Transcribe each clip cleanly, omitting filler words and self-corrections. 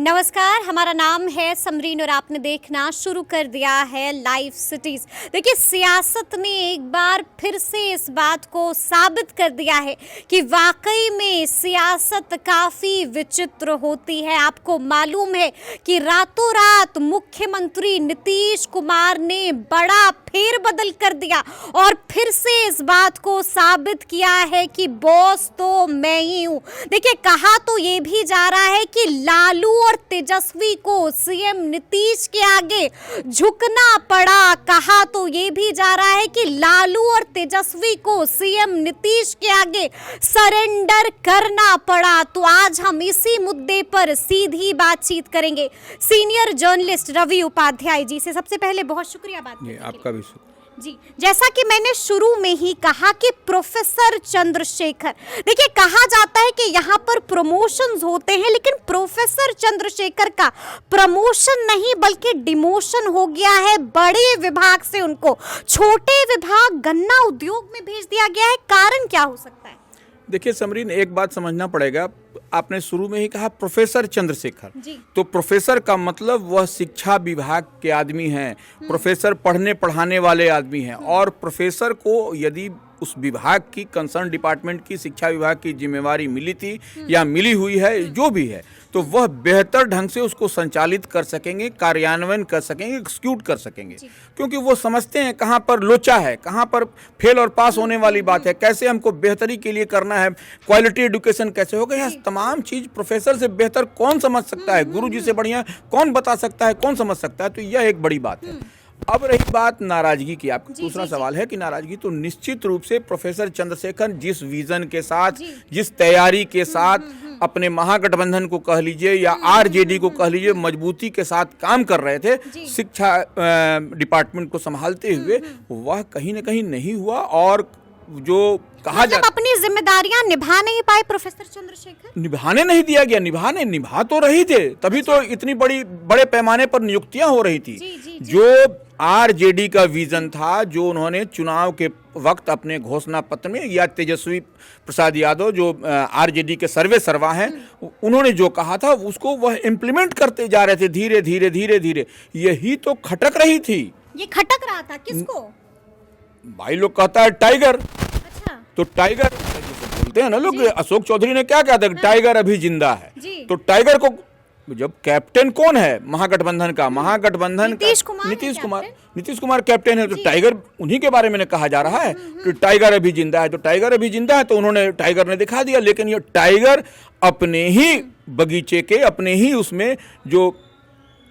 नमस्कार, हमारा नाम है समरीन और आपने देखना शुरू कर दिया है लाइव सिटीज। देखिए, सियासत ने एक बार फिर से इस बात को साबित कर दिया है कि वाकई में सियासत काफ़ी विचित्र होती है। आपको मालूम है कि रातों रात मुख्यमंत्री नीतीश कुमार ने बड़ा फेरबदल कर दिया और फिर से इस बात को साबित किया है कि बॉस तो मैं ही हूँ। देखिए, कहा तो ये भी जा रहा है कि लालू और तेजस्वी को सीएम नीतीश के आगे झुकना पड़ा। कहा तो ये भी जा रहा है कि लालू और तेजस्वी को सीएम नीतीश के आगे सरेंडर करना पड़ा। तो आज हम इसी मुद्दे पर सीधी बातचीत करेंगे सीनियर जर्नलिस्ट रवि उपाध्याय जी से। सबसे पहले बहुत शुक्रिया बात करने के लिए। आपका भी शुक्रिया जी। जैसा कि मैंने शुरू में ही कहा कि प्रोफेसर चंद्रशेखर, देखिए कहा जाता है कि यहाँ पर प्रमोशंस होते हैं, लेकिन प्रोफेसर चंद्रशेखर का प्रमोशन नहीं बल्कि डिमोशन हो गया है। बड़े विभाग से उनको छोटे विभाग गन्ना उद्योग में भेज दिया गया है। कारण क्या हो सकता है? देखिए समरीन, एक बात समझना पड़ेगा। आपने शुरू में ही कहा प्रोफेसर चंद्रशेखर, तो प्रोफेसर का मतलब वह शिक्षा विभाग के आदमी हैं। प्रोफेसर पढ़ने पढ़ाने वाले आदमी हैं और प्रोफेसर को यदि उस विभाग की कंसर्न डिपार्टमेंट की शिक्षा विभाग की जिम्मेवारी मिली थी या मिली हुई है, जो भी है, तो वह बेहतर ढंग से उसको संचालित कर सकेंगे, कार्यान्वयन कर सकेंगे, एक्सिक्यूट कर सकेंगे, क्योंकि वो समझते हैं कहाँ पर लोचा है, कहाँ पर फेल और पास होने वाली बात है, कैसे हमको बेहतरी के लिए करना है, क्वालिटी एजुकेशन कैसे होगा। यह तमाम चीज़ प्रोफेसर से बेहतर कौन समझ सकता है, गुरु जी से बढ़िया कौन बता सकता है, कौन समझ सकता है। तो यह एक बड़ी बात है। अब रही बात नाराजगी की, आपका दूसरा सवाल है कि नाराजगी, तो निश्चित रूप से प्रोफेसर चंद्रशेखर जिस विजन के साथ, जिस तैयारी के साथ अपने महागठबंधन को कह लीजिए या आरजेडी को कह लीजिए मजबूती के साथ काम कर रहे थे शिक्षा डिपार्टमेंट को संभालते हुए, वह कहीं ना कहीं नहीं हुआ। और जो कहा मतलब अपनी जिम्मेदारियां निभा नहीं पाए प्रोफेसर चंद्रशेखर। निभाने नहीं दिया गया, निभा तो रही थे, तभी तो इतनी बड़े पैमाने पर नियुक्तियां हो रही थी। जो आरजेडी का विजन था, जो उन्होंने चुनाव के वक्त अपने घोषणा पत्र में, या तेजस्वी प्रसाद यादव जो आरजेडी के सर्वे सर्वा हैं, उन्होंने जो कहा था उसको वह इम्प्लीमेंट करते जा रहे थे धीरे धीरे धीरे धीरे। यही तो खटक रही थी। ये खटक रहा था किसको? भाई लोग कहता है टाइगर। अच्छा। तो टाइगर बोलते हैं ना लोग। अशोक चौधरी ने क्या कहा था? टाइगर अभी जिंदा है। तो टाइगर को जब कैप्टन कौन है महागठबंधन का? महागठबंधन नीतीश कुमार कैप्टन है, तो टाइगर उन्हीं के बारे में कहा जा रहा है कि टाइगर अभी जिंदा है। तो टाइगर अभी जिंदा है, तो उन्होंने टाइगर ने दिखा दिया। लेकिन ये टाइगर अपने ही बगीचे के, अपने ही उसमें जो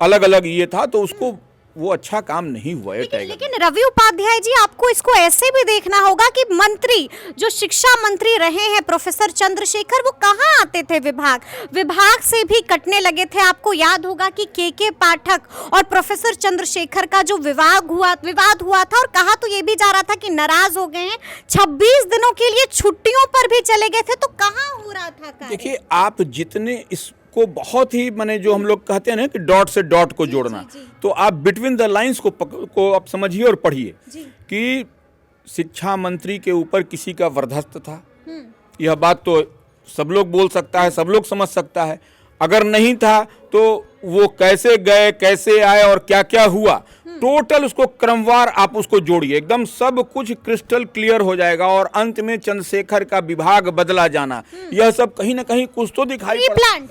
अलग अलग ये था, तो उसको वो अच्छा काम नहीं हुआ है टाइगर। लेकिन रवि उपाध्याय जी, आपको इसको ऐसे भी देखना होगा कि मंत्री जो शिक्षा मंत्री रहे हैं प्रोफेसर चंद्रशेखर, वो कहाँ आते थे? विभाग से भी कटने लगे थे। आपको याद होगा कि के पाठक और प्रोफेसर चंद्रशेखर का जो विवाद हुआ था, और कहा तो ये भी जा रहा था कि नाराज हो गए हैं, 26 दिनों के लिए छुट्टियों पर भी चले गए थे। तो कहाँ हो रहा था कार्य? देखिए, आप जितने इस को बहुत ही माने जो हम लोग कहते हैं ना कि डॉट से डॉट को जोड़ना, तो आप बिटवीन द लाइंस को आप समझिए और पढ़िए कि शिक्षा मंत्री के ऊपर किसी का वर्चस्व था। यह बात तो सब लोग बोल सकता है, सब लोग समझ सकता है। अगर नहीं था तो वो कैसे गए, कैसे आए और क्या क्या हुआ, टोटल उसको क्रमवार आप उसको जोड़िए, एकदम सब कुछ क्रिस्टल क्लियर हो जाएगा। और अंत में चंद्रशेखर का विभाग बदला जाना, यह सब कहीं ना कहीं कुछ तो दिखाई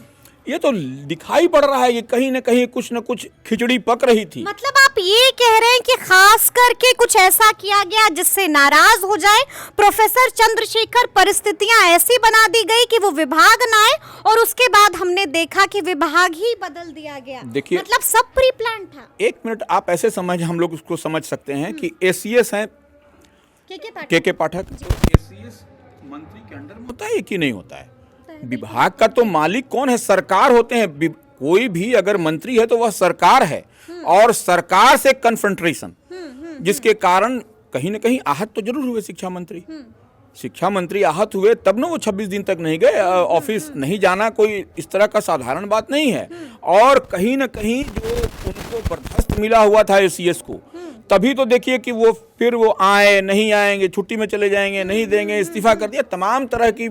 ये तो दिखाई पड़ रहा है कि कहीं ना कहीं कुछ न कुछ खिचड़ी पक रही थी। मतलब आप ये कह रहे हैं कि खास करके कुछ ऐसा किया गया जिससे नाराज हो जाए प्रोफेसर चंद्रशेखर, परिस्थितियां ऐसी बना दी गई कि वो विभाग ना आए, और उसके बाद हमने देखा कि विभाग ही बदल दिया गया। देखिए, मतलब सब प्री प्लान था। एक मिनट, आप ऐसे हम लोग उसको समझ सकते हैं कि एसीएस है के पाठक, तो एसीएस मंत्री के अंडर में होता है कि नहीं होता है? विभाग का तो मालिक कौन है? सरकार होते हैं। कोई भी अगर मंत्री है तो वह सरकार है, और सरकार से कन्फ्रंटेशन, जिसके कारण कहीं ना कहीं आहत तो जरूर हुए शिक्षा मंत्री आहत हुए, तब ना वो 26 दिन तक नहीं गए ऑफिस। नहीं जाना कोई इस तरह का साधारण बात नहीं है। और कहीं ना कहीं जो उनको बर्दाश्त मिला हुआ था एसीएस को, तभी तो देखिए कि वो फिर वो आए, नहीं आएंगे, छुट्टी में चले जाएंगे, नहीं देंगे, इस्तीफा कर दिया, तमाम तरह की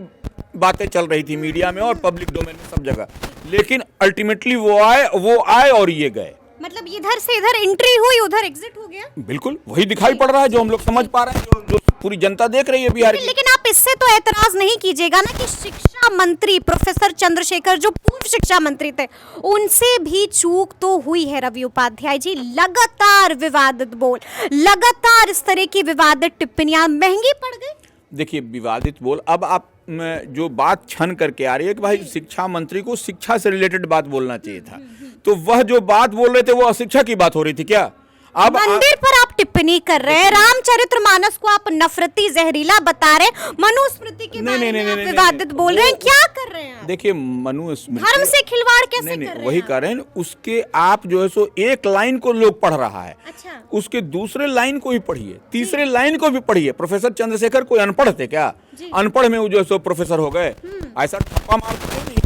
बातें चल रही थी मीडिया में और पब्लिक डोमेन में सब जगह, लेकिन अल्टीमेटली वो आए और ये गए। मतलब इधर से इधर एंट्री हुई, उधर एग्जिट हो गया। बिल्कुल वही दिखाई पड़ रहा है जो हम लोग समझ पा रहे हैं, जो पूरी जनता देख रही है बिहार की। लेकिन आप इससे तो एतराज नहीं कीजिएगा ना कि शिक्षा मंत्री प्रोफेसर चंद्रशेखर जो पूर्व शिक्षा मंत्री थे, उनसे भी चूक तो हुई है। रवि उपाध्याय जी लगातार विवादित बोल, लगातार इस तरह की विवादित टिप्पणियां महंगी पड़ गई। देखिए विवादित बोल, अब आप जो बात छन करके आ रही है कि भाई शिक्षा मंत्री को शिक्षा से रिलेटेड बात बोलना चाहिए था, तो वह जो बात बोल रहे थे वो अशिक्षा की बात हो रही थी क्या? अब मंदिर पर आप टिप्पणी कर रहे हैं, रामचरितमानस को आप नफरती जहरीला बता रहे हैं, मनुस्मृति के बारे में आप विवादित बोल रहे हैं, क्या कर रहे हैं? देखिए मनुस्मृति धर्म से खिलवाड़ कैसे कर रहे हैं? वही कर रहे हैं, उसके आप जो है सो एक लाइन को लोग पढ़ रहा है, अच्छा, उसके दूसरे लाइन को भी पढ़िए, तीसरे लाइन को भी पढ़िए। प्रोफेसर चंद्रशेखर कोई अनपढ़ थे क्या? अनपढ़ में वो जो है सो प्रोफेसर हो गए? ऐसा ठप्पा मारते नहीं,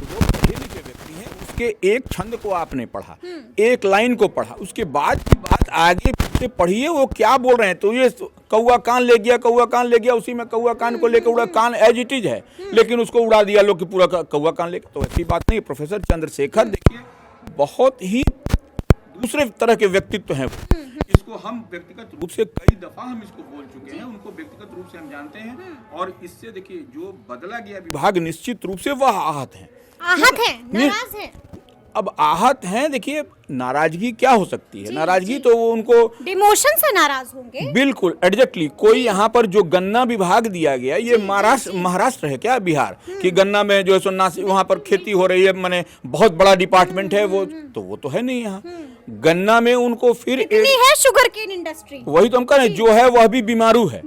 वो पढ़े लिखे व्यक्ति हैं। उसके एक छंद को आपने पढ़ा, एक लाइन को पढ़ा, उसके बाद की बात आगे पीछे पढ़िए वो क्या बोल रहे हैं। तो ये कौआ कान ले गया, कौआ कान ले गया, उसी में कौआ कान को लेकर उड़ा, कान एज इट इज है, लेकिन उसको उड़ा दिया लोग कि पूरा कौआ कान लेकर। तो ऐसी बात नहीं। प्रोफेसर चंद्रशेखर देखिए बहुत ही दूसरे तरह के व्यक्तित्व हैं। इसको हम व्यक्तिगत रूप से कई दफा हम इसको बोल चुके हैं, उनको व्यक्तिगत रूप से हम जानते हैं, और इससे देखिए जो बदला गया विभाग निश्चित रूप से वह आहत है, नाराज है। अब आहत हैं। देखिए नाराजगी क्या हो सकती है? नाराजगी तो वो उनको डिमोशन से नाराज होंगे। बिल्कुल एग्जैक्टली। कोई यहाँ पर जो गन्ना विभाग दिया गया, ये महाराष्ट्र है क्या बिहार कि गन्ना में जो है सो वहाँ पर खेती हो रही है, माने बहुत बड़ा डिपार्टमेंट है वो, तो वो तो है नहीं यहाँ। गन्ना में उनको फिर है शुगर केन इंडस्ट्री, वही तो हम कह रहे हैं, जो है वह भी बीमारू है।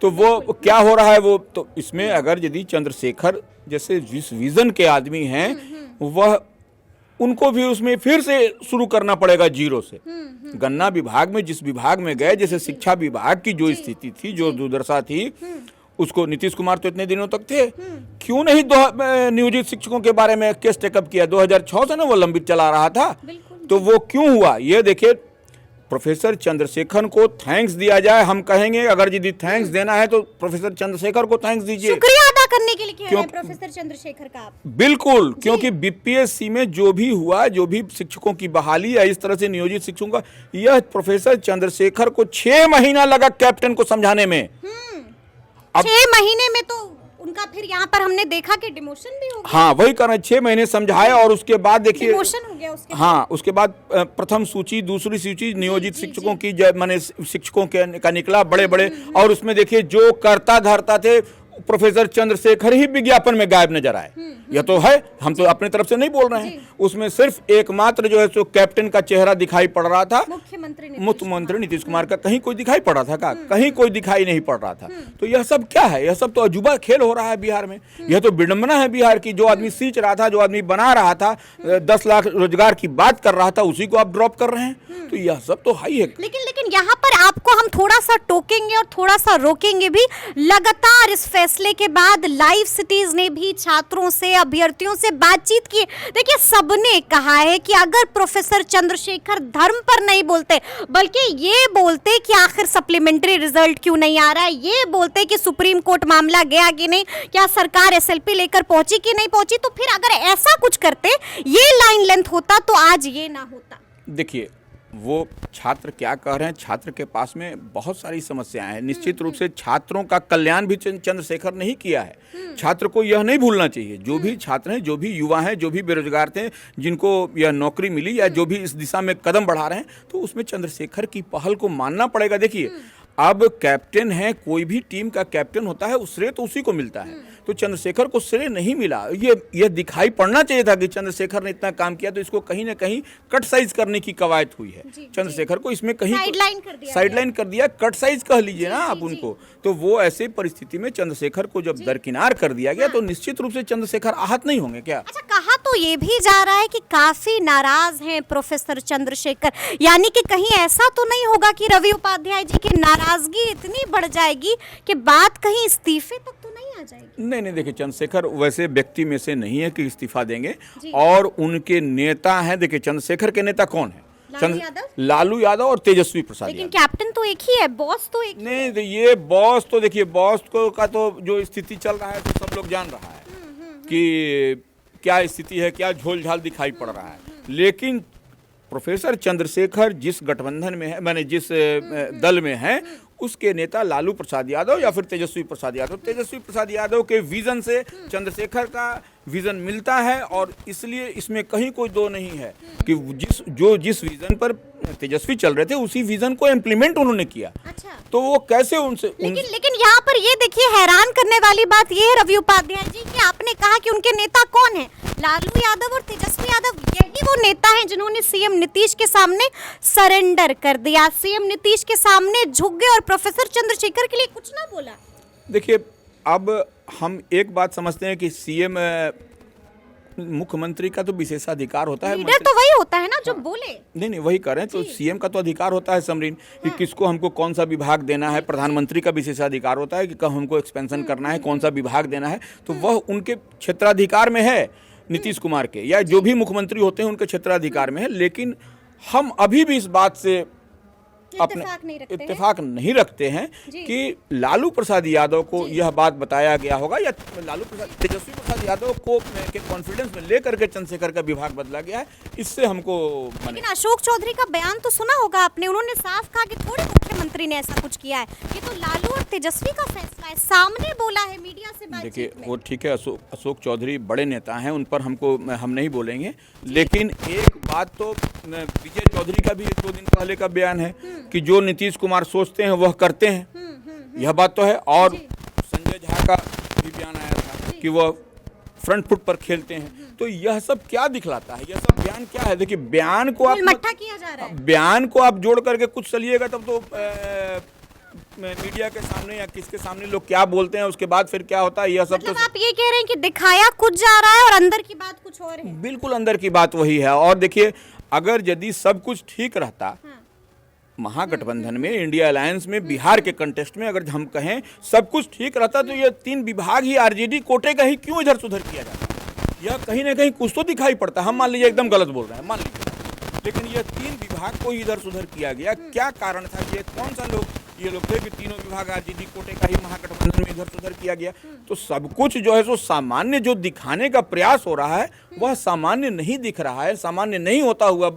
तो वो क्या हो रहा है वो तो इसमें अगर यदि चंद्रशेखर जैसे जिस विजन के आदमी हैं, वह उनको भी उसमें फिर से शुरू करना पड़ेगा जीरो से। गन्ना विभाग में जिस विभाग में गए, जैसे शिक्षा विभाग की जो स्थिति थी, जो दुर्दशा थी, उसको नीतीश कुमार तो इतने दिनों तक थे, क्यों नहीं नियोजित शिक्षकों के बारे में केस टेकअप किया? 2006 से ना वो लंबित चला रहा था, तो वो क्यों हुआ? ये देखिए प्रोफेसर चंद्रशेखर को थैंक्स दिया जाए, हम कहेंगे अगर यदि थैंक्स देना है तो प्रोफेसर चंद्रशेखर को थैंक्स दीजिए, शुक्रिया अदा करने के लिए कह रहे हैं प्रोफेसर चंद्रशेखर का आप। बिल्कुल, क्योंकि बीपीएससी में जो भी हुआ, जो भी शिक्षकों की बहाली या इस तरह से नियोजित शिक्षकों का, यह प्रोफेसर चंद्रशेखर को 6 महीना लगा कैप्टन को समझाने में। 6 महीने में तो उनका फिर यहाँ पर हमने देखा कि डिमोशन भी हो गया। हाँ वही कारण 6 महीने समझाए, और उसके बाद देखिए डिमोशन हो गया उसके। हाँ उसके बाद प्रथम सूची, दूसरी सूची नियोजित शिक्षकों की माने शिक्षकों के का निकला बड़े बड़े, और उसमें देखिए जो करता धरता थे प्रोफेसर चंद्रशेखर ही विज्ञापन में गायब नजर आए। यह तो है, हम तो अपनी तरफ से नहीं बोल रहे हैं। उसमें सिर्फ एकमात्र जो है सो कैप्टन का चेहरा दिखाई पड़ रहा था, मुख्यमंत्री नीतीश कुमार का कहीं कोई दिखाई पड़ रहा था? कहीं कोई दिखाई नहीं पड़ रहा था। तो यह सब क्या है? यह सब तो अजूबा खेल हो रहा है बिहार में। यह तो विडंबना है बिहार की। जो आदमी सींच रहा था, जो आदमी बना रहा था, 10 लाख रोजगार की बात कर रहा था, उसी को आप ड्रॉप कर रहे हैं, तो यह सब तो हाई है। लेकिन यहाँ पर आपको हम थोड़ा सा टोकेंगे और थोड़ा सा रोकेंगे भी। लगातार इस फैसले के बाद लाइव सिटीज ने भी छात्रों से, अभ्यर्थियों से बातचीत की। देखिए सबने कहा है कि अगर प्रोफेसर चंद्रशेखर धर्म पर नहीं बोलते, बल्कि ये बोलते कि आखिर सप्लीमेंट्री रिजल्ट क्यों नहीं आ रहा है, ये बोलते कि सुप्रीम कोर्ट मामला गया कि नहीं, क्या सरकार एसएलपी लेकर पहुंची कि नहीं पहुंची, तो फिर अगर ऐसा कुछ करते, ये लाइन लेंथ होता, तो आज ये ना होता। देखिए वो छात्र क्या कह रहे हैं, छात्र के पास में बहुत सारी समस्याएं हैं। निश्चित रूप से छात्रों का कल्याण भी चंद्रशेखर ने ही किया है। छात्र को यह नहीं भूलना चाहिए, जो भी छात्र हैं, जो भी युवा हैं, जो भी बेरोजगार थे, जिनको यह नौकरी मिली या जो भी इस दिशा में कदम बढ़ा रहे हैं, तो उसमें चंद्रशेखर की पहल को मानना पड़ेगा। देखिए अब कैप्टन है, कोई भी टीम का कैप्टन होता है, श्रेय तो उसी को मिलता है, तो चंद्रशेखर को श्रेय नहीं मिला। ये दिखाई पड़ना चाहिए था कि चंद्रशेखर ने इतना काम किया, तो इसको कहीं ना कहीं कट साइज करने की कवायद हुई है। चंद्रशेखर को इसमें कहीं साइडलाइन कर दिया, कट साइज कह लीजिए ना आप उनको। तो वो ऐसे परिस्थिति में चंद्रशेखर को जब दरकिनार कर दिया गया, तो निश्चित रूप से चंद्रशेखर आहत नहीं होंगे क्या? अच्छा, कहा तो ये भी जा रहा है कि काफी नाराज हैं प्रोफेसर चंद्रशेखर, यानी कि कहीं ऐसा तो नहीं होगा कि रवि उपाध्याय जी की नाराजगी इतनी बढ़ जाएगी कि बात कहीं इस्तीफे तक तो नहीं आ जाएगी? नहीं, देखिए चंद्रशेखर वैसे व्यक्ति में से नहीं है कि इस्तीफा देंगे, और उनके नेता हैं। देखिए चंद्रशेखर के नेता कौन है? लालू यादव और तेजस्वी प्रसाद लेकिन यादव। कैप्टन तो एक ही है, बॉस तो एक ही है। नहीं, ये बॉस तो देखिए, बॉस को का तो जो स्थिति चल रहा है तो सब लोग जान रहा है कि क्या स्थिति है, क्या झोल-झाल दिखाई पड़ रहा है। लेकिन प्रोफेसर चंद्रशेखर जिस गठबंधन में है, माने जिस दल में है, उसके नेता लालू प्रसाद यादव या फिर तेजस्वी प्रसाद यादव। तेजस्वी प्रसाद यादव के विजन से चंद्रशेखर का विजन मिलता है, और इसलिए इसमें कहीं कोई दो नहीं है कि जिस विजन पर तेजस्वी चल रहे थे उसी विजन को इम्प्लीमेंट उन्होंने किया। अच्छा। तो वो कैसे लेकिन यहाँ पर ये देखिए, हैरान करने वाली बात ये है रवि उपाध्याय जी कि आपने कहा कि उनके नेता कौन है, लालू यादव और तेजस्वी यादव। यही वो नेता हैं जिन्होंने सीएम नीतीश के सामने सरेंडर कर दिया, सीएम नीतीश के सामने झुक गए और प्रोफेसर चंद्रशेखर के लिए कुछ ना बोला। देखिए, अब हम एक बात समझते हैं कि सीएम मुख्यमंत्री का तो विशेषाधिकार होता है, लीडर तो वही होता है ना जो बोले। नहीं वही कर रहे हैं, तो सीएम का तो अधिकार होता है समरीन कि किसको हमको कौन सा विभाग देना है। प्रधानमंत्री का विशेषाधिकार होता है कि कब हमको एक्सपेंशन करना है, कौन सा विभाग देना है, तो वह उनके क्षेत्राधिकार में है। नीतीश कुमार के या जो भी मुख्यमंत्री होते हैं उनके क्षेत्राधिकार में है। लेकिन हम अभी भी इस बात से अपने इत्तेफाक नहीं रखते हैं कि लालू प्रसाद यादव को यह बात बताया गया होगा या तेजस्वी प्रसाद यादव को के कॉन्फिडेंस में लेकर के चंद्रशेखर का विभाग बदला गया है। इससे हमको लेकिन अशोक चौधरी का बयान तो सुना होगा आपने, उन्होंने साफ कहा कि थोड़े मुख्यमंत्री ने ऐसा कुछ किया है, ये तो लालू और तेजस्वी का फैसला है, सामने बोला है मीडिया से बातचीत में। देखिए, वो ठीक है, अशोक चौधरी बड़े नेता हैं, उन पर हम नहीं बोलेंगे। लेकिन एक बात तो विजय चौधरी का भी 1-2 दिन पहले का बयान है कि जो नीतीश कुमार सोचते हैं वह करते हैं, यह बात तो है। और संजय झा का भी बयान आया था कि वह फ्रंट फुट पर खेलते हैं। तो यह सब क्या दिखलाता है, यह सब बयान क्या है? देखिए, बयान को आप मट्ठा किया जा रहा है, बयान को आप जोड़ करके कुछ चलिएगा तब तो मीडिया के सामने या किसके सामने लोग क्या बोलते हैं उसके बाद फिर क्या होता है, यह सब मतलब आप ये कह रहे हैं कि दिखाया कुछ जा रहा है और अंदर की बात कुछ और है। बिल्कुल अंदर की बात वही है। और देखिए, अगर यदि सब कुछ ठीक रहता, महागठबंधन में, इंडिया अलायंस में, बिहार के कंटेस्ट में अगर हम कहें सब कुछ ठीक रहता, तो ये 3 विभाग ही आरजेडी कोटे का ही क्यों इधर सुधर किया जाता? यह कहीं ना कहीं कुछ तो दिखाई पड़ता। हम मान लीजिए एकदम गलत बोल रहे हैं, मान लीजिए, लेकिन यह 3 विभाग को ही इधर सुधर किया गया। क्या कारण था? ये कौन सा ये लोग थे कि तीनों विभाग आरजेडी कोटे का ही महागठबंधन में इधर सुधर किया गया? तो सब कुछ जो है सो सामान्य जो दिखाने का प्रयास हो रहा है वह सामान्य नहीं दिख रहा है, सामान्य नहीं होता हुआ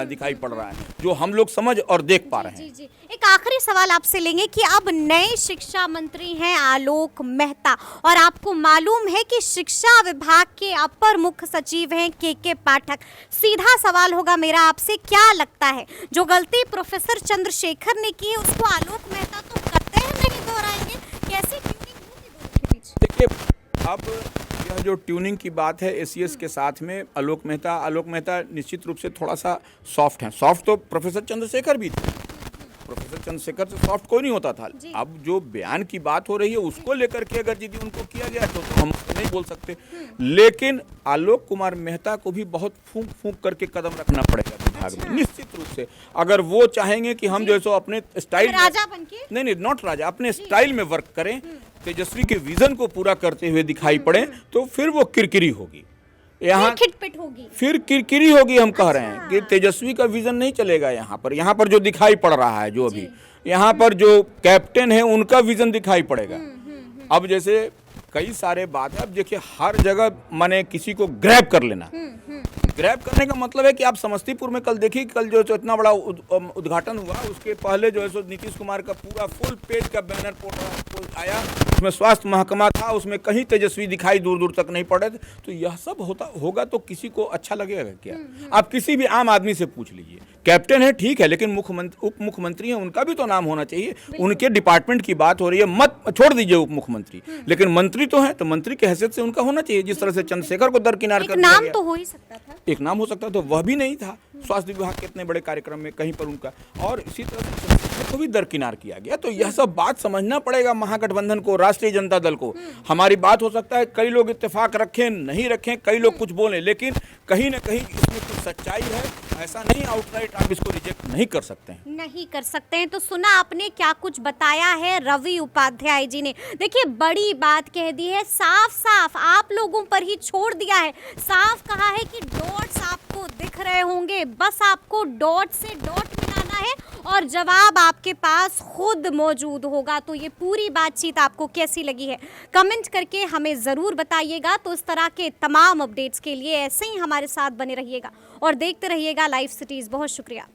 दिखाई पड़ रहा है, जो हम लोग समझ और देख पा रहे हैं। जी। एक आखिरी सवाल आपसे लेंगे कि अब नए शिक्षा मंत्री हैं आलोक मेहता, और आपको मालूम है कि शिक्षा विभाग के अपर मुख्य सचिव हैं के पाठक। सीधा सवाल होगा मेरा आपसे, क्या लगता है जो गलती प्रोफेसर चंद्रशेखर ने की है उसको आलोक मेहता तो करते हैं नहीं दोहराएंगे? कैसी ट्यूनिंग होगी दोनों के बीच? देखिए, अब यह जो ट्यूनिंग की बात है एसीएस के साथ में आलोक मेहता निश्चित रूप से थोड़ा सा सॉफ्ट है। सॉफ्ट तो प्रोफेसर चंद्रशेखर भी थे, प्रोफेसर चंद्रशेखर से सॉफ्ट कोई नहीं होता था। अब जो बयान की बात हो रही है उसको लेकर के अगर यदि उनको किया गया तो हम नहीं बोल सकते। लेकिन आलोक कुमार मेहता को भी बहुत फूंक करके कदम रखना पड़ेगा विभाग में, निश्चित रूप से। अगर वो चाहेंगे कि हम जो है सो अपने स्टाइल राजा बनके, नहीं नॉट राजा, अपने स्टाइल में वर्क करें, तेजस्वी के विजन को पूरा करते हुए दिखाई पड़े, तो फिर वो किरकिरी होगी, यहाँ खिटपिट होगी, फिर किरकिरी होगी। हम कह रहे हैं कि तेजस्वी का विजन नहीं चलेगा यहाँ पर जो दिखाई पड़ रहा है, जो अभी यहाँ पर जो कैप्टन है उनका विजन दिखाई पड़ेगा। अब जैसे कई सारे बात है, अब देखिए हर जगह माने किसी को ग्रैब कर लेना। ग्रैब करने का मतलब है कि आप समस्तीपुर में कल देखिए, कल जो है इतना बड़ा उद्घाटन हुआ, उसके पहले जो है सो नीतीश कुमार का पूरा फुल पेज का बैनर आया, उसमें स्वास्थ्य महकमा था, उसमें कहीं तेजस्वी दिखाई दूर तक नहीं पड़े थे। तो यह सब होगा तो किसी को अच्छा लगेगा क्या? आप किसी भी आम आदमी से पूछ लीजिए, कैप्टन है ठीक है, लेकिन उप मुख्यमंत्री है, उनका भी तो नाम होना चाहिए। उनके डिपार्टमेंट की बात हो रही है, मत छोड़ दीजिए उप मुख्यमंत्री, लेकिन मंत्री तो है, तो मंत्री की हैसियत से उनका होना चाहिए। जिस तरह से चंद्रशेखर को दरकिनार कर दिया नाम तो हो ही सकता था, एक नाम हो सकता था, वह भी नहीं था स्वास्थ्य विभाग के इतने बड़े कार्यक्रम में कहीं पर उनका, और इसी तरह से को भी दरकिनार किया गया। तो यह सब बात समझना पड़ेगा महागठबंधन को, राष्ट्रीय जनता दल को। हमारी बात हो सकता है कई लोग इत्तेफाक रखें नहीं रखें, कई लोग कुछ बोलें, लेकिन कहीं ना कहीं इसमें कुछ सच्चाई है। ऐसा नहीं आउटराइट आप इसको रिजेक्ट नहीं कर सकते हैं, नहीं कर सकते हैं। तो सुना आपने क्या कुछ बताया है रवि उपाध्याय जी ने। देखिए बड़ी बात कह दी है, साफ साफ आप लोगों पर ही छोड़ दिया है, साफ कहा है कि डॉट्स आपको दिख रहे होंगे, बस आपको डॉट से डॉट मिलाना है और जवाब आपके पास खुद मौजूद होगा। तो ये पूरी बातचीत आपको कैसी लगी है, कमेंट करके हमें ज़रूर बताइएगा। तो इस तरह के तमाम अपडेट्स के लिए ऐसे ही हमारे साथ बने रहिएगा और देखते रहिएगा लाइव सिटीज़। बहुत शुक्रिया।